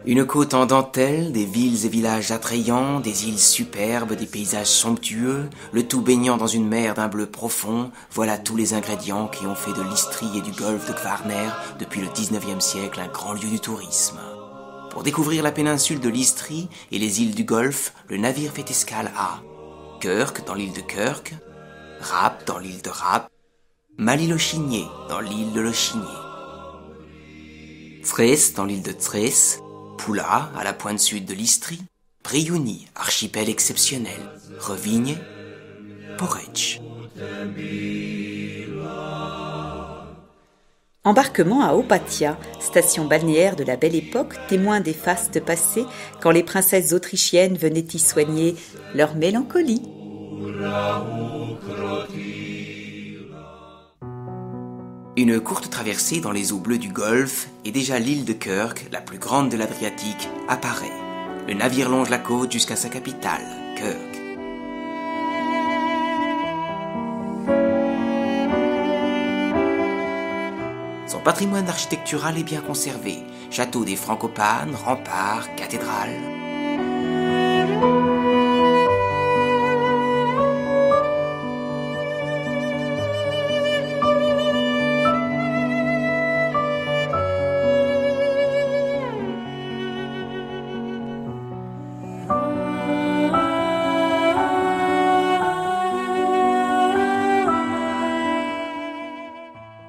Une côte en dentelle, des villes et villages attrayants, des îles superbes, des paysages somptueux, le tout baignant dans une mer d'un bleu profond, voilà tous les ingrédients qui ont fait de l'Istrie et du golfe de Gwarner, depuis le 19e siècle, un grand lieu du tourisme. Pour découvrir la péninsule de l'Istrie et les îles du Golfe, le navire fait escale à Kirk dans l'île de Kirk, Rapp dans l'île de Rapp, Mali-le-Chigné dans l'île de Le-Chigné, Zres dans l'île de Zres, Pula à la pointe sud de l'Istrie, Briouni, archipel exceptionnel, Revigne, Porridge. Embarquement à Opatia, station balnéaire de la Belle Époque, témoin des fastes passés quand les princesses autrichiennes venaient y soigner leur mélancolie. Une courte traversée dans les eaux bleues du Golfe et déjà l'île de Kirk, la plus grande de l'Adriatique, apparaît. Le navire longe la côte jusqu'à sa capitale, Kirk. Son patrimoine architectural est bien conservé. Château des Frankopanes, remparts, cathédrales.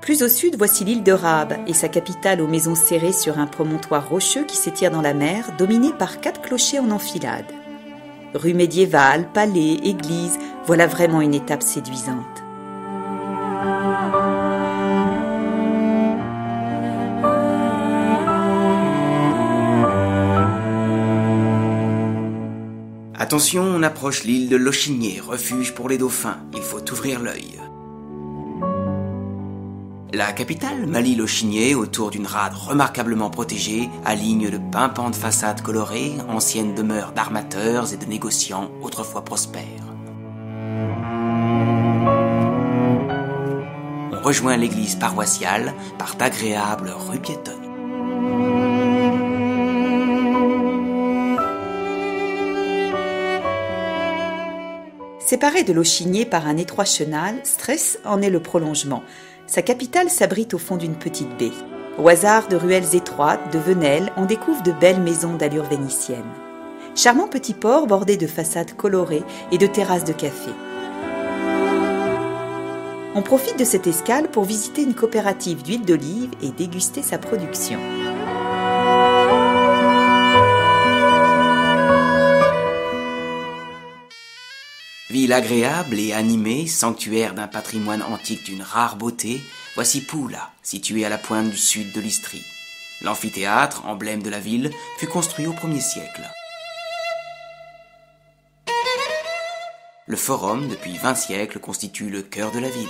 Plus au sud, voici l'île de Raab et sa capitale aux maisons serrées sur un promontoire rocheux qui s'étire dans la mer, dominé par 4 clochers en enfilade. Rue médiévale, palais, église, voilà vraiment une étape séduisante. Attention, on approche l'île de Lochigné, refuge pour les dauphins. Il faut ouvrir l'œil. La capitale, Mali-le-Chigné, autour d'une rade remarquablement protégée, aligne de pimpantes façades colorées, anciennes demeures d'armateurs et de négociants autrefois prospères. On rejoint l'église paroissiale par d'agréables rues piétonnes. Séparée de Lochigné par un étroit chenal, Zres en est le prolongement. Sa capitale s'abrite au fond d'une petite baie. Au hasard de ruelles étroites, de venelles, on découvre de belles maisons d'allure vénitienne. Charmant petit port bordé de façades colorées et de terrasses de café. On profite de cette escale pour visiter une coopérative d'huile d'olive et déguster sa production. Ville agréable et animée, sanctuaire d'un patrimoine antique d'une rare beauté, voici Pula, située à la pointe du sud de l'Istrie. L'amphithéâtre, emblème de la ville, fut construit au 1er siècle. Le forum, depuis 20 siècles, constitue le cœur de la ville.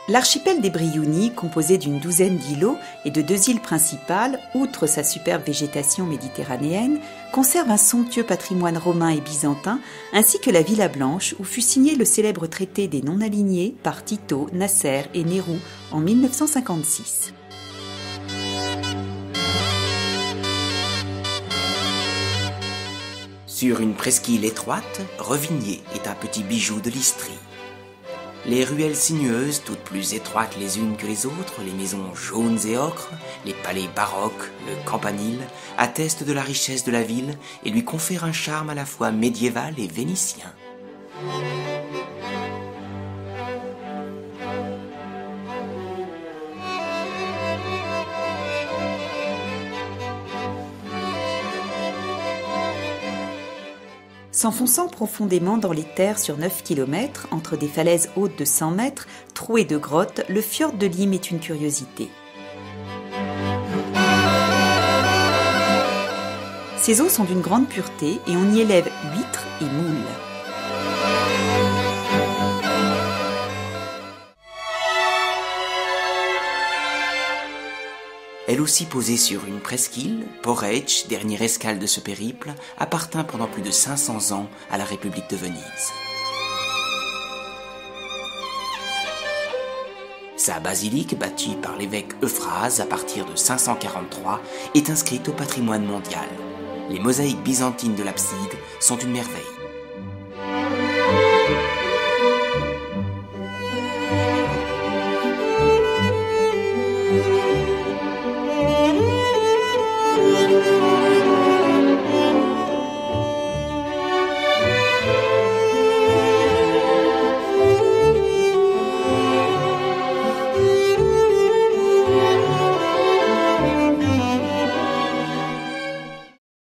L'archipel des Briouni, composé d'une douzaine d'îlots et de 2 îles principales, outre sa superbe végétation méditerranéenne, conserve un somptueux patrimoine romain et byzantin, ainsi que la Villa Blanche, où fut signé le célèbre traité des non-alignés par Tito, Nasser et Nérou en 1956. Sur une presqu'île étroite, Revigné est un petit bijou de l'Istrie. Les ruelles sinueuses, toutes plus étroites les unes que les autres, les maisons jaunes et ocres, les palais baroques, le campanile, attestent de la richesse de la ville et lui confèrent un charme à la fois médiéval et vénitien. S'enfonçant profondément dans les terres sur 9 km, entre des falaises hautes de 100 mètres, trouées de grottes, le fjord de Lim est une curiosité. Ses eaux sont d'une grande pureté et on y élève huîtres et moules. Elle aussi posée sur une presqu'île, Poreč, dernière escale de ce périple, appartint pendant plus de 500 ans à la République de Venise. Sa basilique, bâtie par l'évêque Euphrase à partir de 543, est inscrite au patrimoine mondial. Les mosaïques byzantines de l'abside sont une merveille.